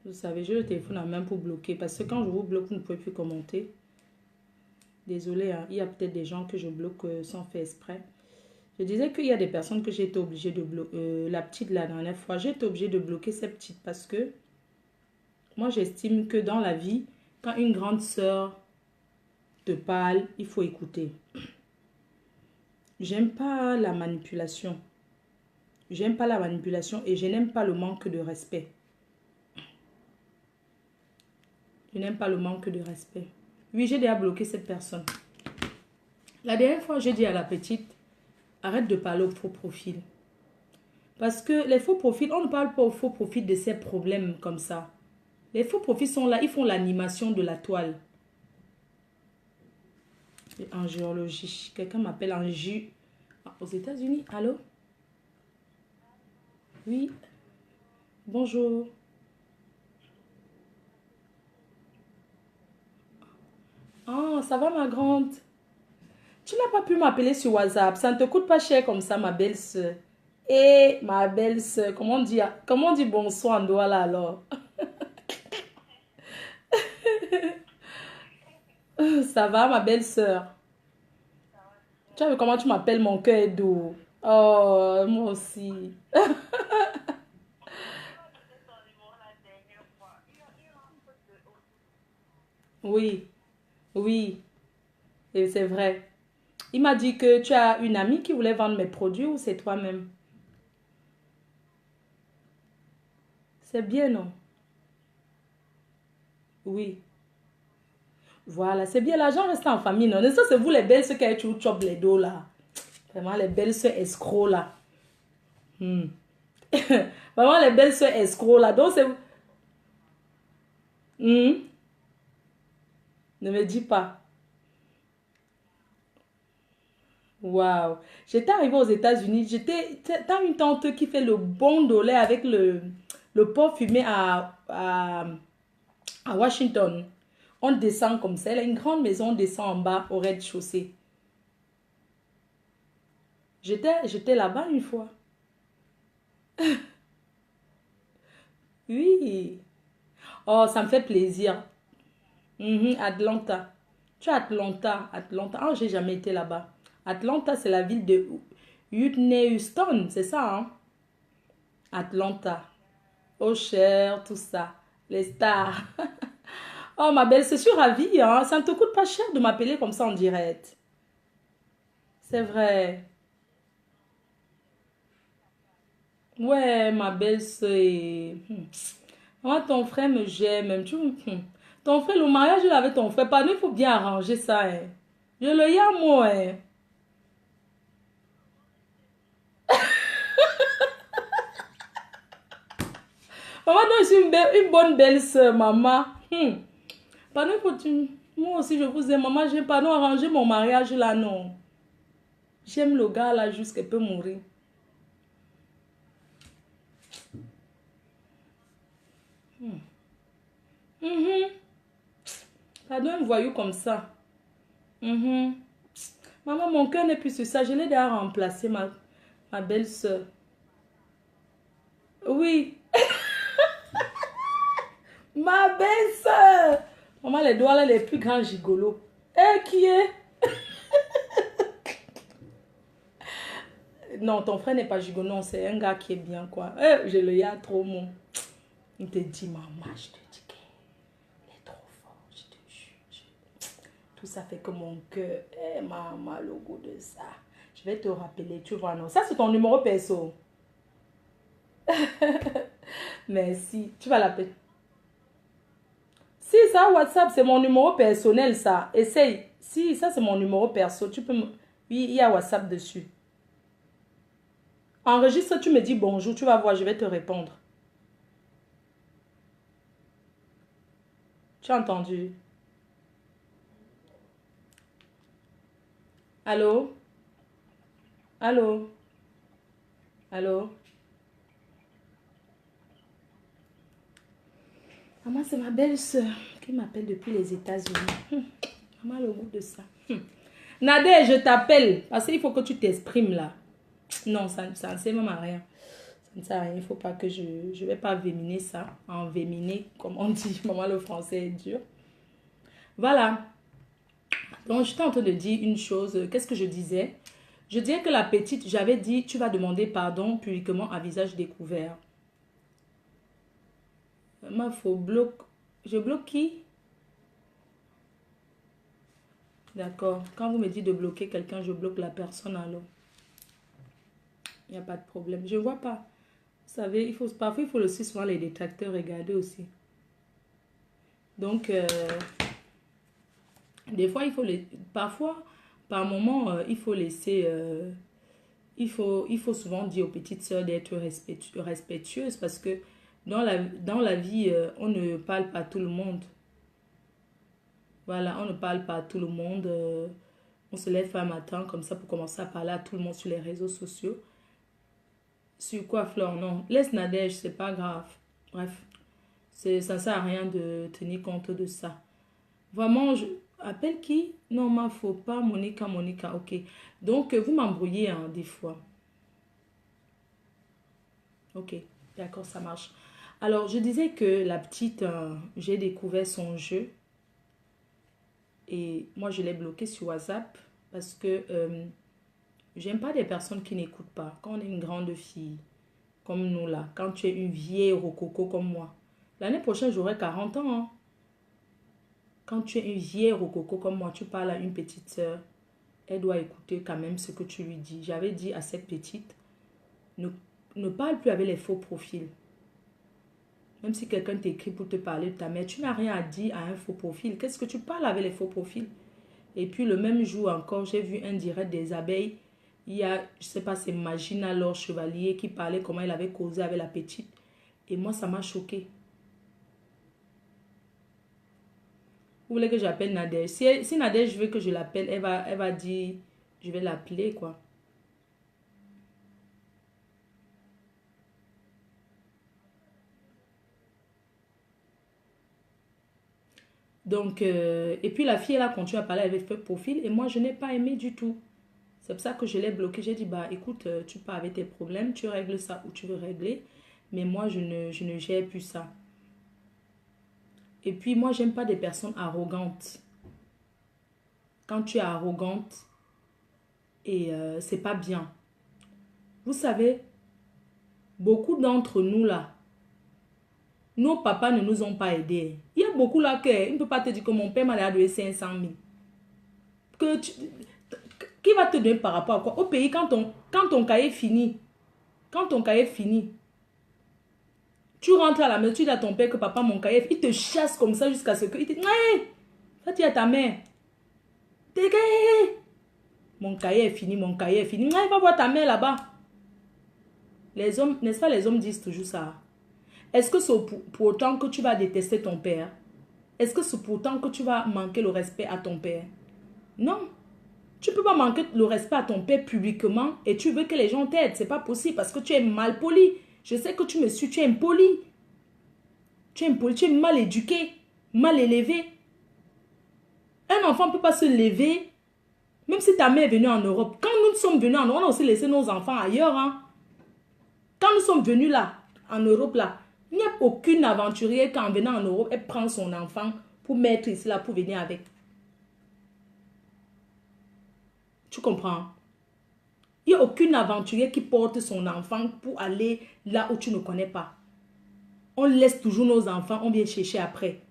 Vous savez, j'ai le téléphone en main pour bloquer. Parce que quand je vous bloque, vous ne pouvez plus commenter. Désolée, hein, il y a peut-être des gens que je bloque sans faire exprès. Je disais qu'il y a des personnes que j'ai été obligée de bloquer. La petite, la dernière fois, j'ai été obligée de bloquer cette petite parce que moi, j'estime que dans la vie, quand une grande sœur te parle, il faut écouter. J'aime pas la manipulation. J'aime pas la manipulation et je n'aime pas le manque de respect. Je n'aime pas le manque de respect. Oui, j'ai déjà bloqué cette personne. La dernière fois, j'ai dit à la petite, arrête de parler au faux profil. Parce que les faux profils, on ne parle pas au faux profil de ces problèmes comme ça. Les faux profils sont là, ils font l'animation de la toile. En géologie, quelqu'un m'appelle en J. Aux États-Unis, allô? Oui, bonjour. Ah, ça va ma grande? Tu n'as pas pu m'appeler sur WhatsApp. Ça ne te coûte pas cher comme ça, ma belle-sœur. Et ma belle-sœur, comment on dit bonsoir en Douala alors? Ça va, ma belle-sœur? Tu as vu comment tu m'appelles, mon cœur est doux. Oh, moi aussi. Oui, oui, et c'est vrai. Il m'a dit que tu as une amie qui voulait vendre mes produits ou c'est toi-même? C'est bien, non? Oui. Voilà, c'est bien, l'argent reste en famille, non? Ça, c'est vous les belles ceux qui ont tu chop les dos là. Vraiment, les belles sœurs escrocs là. Hmm. Vraiment, les belles sœurs escrocs là. Donc, c'est... Hmm. Ne me dis pas. Waouh. J'étais arrivée aux États-Unis. T'as une tante qui fait le bon dollar avec le porc fumé à Washington. On descend comme ça. Elle a une grande maison, on descend en bas au rez-de-chaussée. J'étais là-bas une fois. Oui. Oh, ça me fait plaisir. Mhm, Atlanta. Tu es Atlanta. Atlanta. Ah, j'ai jamais été là-bas. Atlanta, c'est la ville de Whitney Houston, c'est ça, hein? Atlanta. Oh, cher, tout ça. Les stars. Oh, ma belle, je suis ravie, hein? Ça ne te coûte pas cher de m'appeler comme ça en direct. C'est vrai. Ouais, ma belle, c'est... Moi, ton frère me gère même. Ton frère, le mariage là, avec ton frère, pardon, il faut bien arranger ça, hein. Je le y a, moi, hein. Maman, non, je suis une bonne belle-sœur, maman. Pardon, moi aussi, je vous aime, maman. J'aime pas non arranger mon mariage là, non. J'aime le gars là jusqu'à peut mourir. Mhm. Pardon, un voyou comme ça. Mhm. Maman, mon cœur n'est plus sur ça. Je l'ai déjà remplacé, ma belle-sœur. Oui, ma belle-sœur. Maman, les doigts là, les plus grands gigolos. Eh, qui est? Non, ton frère n'est pas gigolo, non, c'est un gars qui est bien, quoi. Eh, je le y a trop, mon. Il te dit, maman, je te dis qu'il est trop fort, je te jure. Tout ça fait que mon cœur, eh, maman, le goût de ça. Je vais te rappeler, tu vois, non. Ça, c'est ton numéro perso. Merci, tu vas l'appeler. Si, ça, WhatsApp, c'est mon numéro personnel, ça. Essaye. Si, ça, c'est mon numéro perso. Tu peux me... Oui, il y a WhatsApp dessus. Enregistre, tu me dis bonjour, tu vas voir, je vais te répondre. Tu as entendu? Allô? Allô? Allô? Maman, c'est ma belle-sœur qui m'appelle depuis les États-Unis. Maman a le goût de ça. Nader, je t'appelle parce qu'il faut que tu t'exprimes là. Non, ça ne sert même à rien. Ça ne sert à rien. Il ne faut pas que je ne vais pas véminer ça. Envéminer, comme on dit. Maman, le français est dur. Voilà. Donc, j'étais en train de dire une chose. Qu'est-ce que je disais? Je disais que la petite, j'avais dit, tu vas demander pardon publiquement à visage découvert. Il faut bloquer. Je bloque qui? D'accord. Quand vous me dites de bloquer quelqu'un, je bloque la personne alors. Il n'y a pas de problème. Je ne vois pas. Vous savez, parfois, il faut aussi souvent les détracteurs regarder aussi. Donc, des fois, parfois, par moment, il faut laisser... il faut souvent dire aux petites sœurs d'être respectueuses parce que dans la vie, on ne parle pas à tout le monde. Voilà, on ne parle pas à tout le monde. On se lève un matin comme ça pour commencer à parler à tout le monde sur les réseaux sociaux. Sur quoi, Flore? Non, laisse Nadège, c'est pas grave. Bref, ça ne sert à rien de tenir compte de ça. Vraiment, appelle qui? Non, il ne faut pas. Monica, ok. Donc, vous m'embrouillez hein, des fois. Ok, d'accord, ça marche. Alors, je disais que la petite, j'ai découvert son jeu. Et moi, je l'ai bloqué sur WhatsApp parce que j'aime pas des personnes qui n'écoutent pas. Quand on est une grande fille, comme nous là, quand tu es une vieille rococo comme moi. L'année prochaine, j'aurai 40 ans. Hein. Quand tu es une vieille rococo comme moi, tu parles à une petite sœur, elle doit écouter quand même ce que tu lui dis. J'avais dit à cette petite, ne parle plus avec les faux profils. Même si quelqu'un t'écrit pour te parler de ta mère, tu n'as rien à dire à un faux profil. Qu'est-ce que tu parles avec les faux profils? Et puis le même jour encore, j'ai vu un direct des abeilles. Il y a, je sais pas, c'est Magina Laure Chevalier qui parlait comment elle avait causé avec la petite. Et moi, ça m'a choqué. Vous voulez que j'appelle Nadège? Si Nadège veut que je l'appelle, elle va dire, je vais l'appeler quoi. Donc, et puis la fille, elle a continué à parler avec faux profil et moi, je n'ai pas aimé du tout. C'est pour ça que je l'ai bloqué. J'ai dit, bah écoute, tu pars avec tes problèmes, tu règles ça où tu veux régler. Mais moi, je ne gère plus ça. Et puis, moi, j'aime pas des personnes arrogantes. Quand tu es arrogante, et c'est pas bien. Vous savez, beaucoup d'entre nous là, nos papas ne nous ont pas aidés. Il y a beaucoup là qui ne peut pas te dire que mon père m'a donné 500 000. Qui va te donner par rapport à quoi? Au pays, quand ton cahier finit, tu rentres à la maison, tu dis à ton père que papa, mon cahier, il te chasse comme ça jusqu'à ce que... Il te dit, va dire à ta mère. Mon cahier est fini, mon cahier est fini. Va voir ta mère là-bas. Les hommes, n'est-ce pas, les hommes disent toujours ça. Est-ce que c'est pour autant que tu vas détester ton père? Est-ce que c'est pour autant que tu vas manquer le respect à ton père? Non. Tu ne peux pas manquer le respect à ton père publiquement et tu veux que les gens t'aident. Ce n'est pas possible parce que tu es mal poli. Je sais que tu me suis, tu es impoli. Tu es impoli, tu es mal éduqué, mal élevé. Un enfant ne peut pas se lever, même si ta mère est venue en Europe. Quand nous sommes venus en Europe, on a aussi laissé nos enfants ailleurs. Hein. Quand nous sommes venus là, en Europe là, il n'y a aucune aventurière qui en venant en Europe, elle prend son enfant pour mettre ici là, pour venir avec. Tu comprends? Il n'y a aucune aventurière qui porte son enfant pour aller là où tu ne connais pas. On laisse toujours nos enfants, on vient chercher après.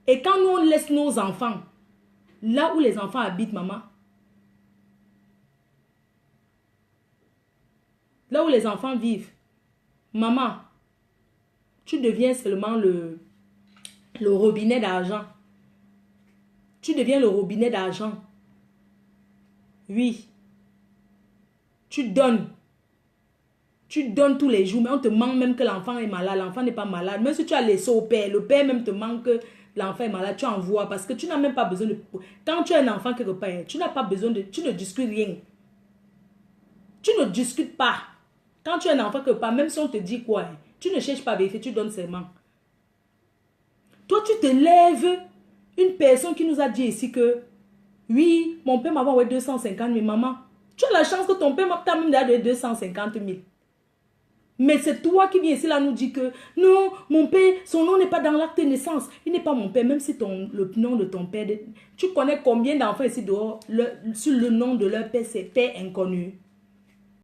Et quand nous on laisse nos enfants, là où les enfants habitent, maman, là où les enfants vivent, maman, tu deviens seulement le robinet d'argent. Tu deviens le robinet d'argent. Oui. Tu donnes. Tu donnes tous les jours, mais on te manque même que l'enfant est malade. L'enfant n'est pas malade. Même si tu as laissé au père, le père même te manque que l'enfant est malade, tu envoies parce que tu n'as même pas besoin de... Quand tu as un enfant quelque part, tu n'as pas besoin de... Tu ne discutes rien. Tu ne discutes pas. Quand tu as un enfant quelque part, même si on te dit quoi, tu ne cherches pas à vérifier, tu donnes seulement. Toi, tu te lèves, une personne qui nous a dit ici que, oui, mon père m'a envoyé 250 000, maman. Tu as la chance que ton père t'a même donné 250 000. Mais c'est toi qui viens ici là nous dire que, non, mon père, son nom n'est pas dans l'acte de naissance. Il n'est pas mon père, même si le nom de ton père, tu connais combien d'enfants ici dehors, sur le nom de leur père, c'est père inconnu.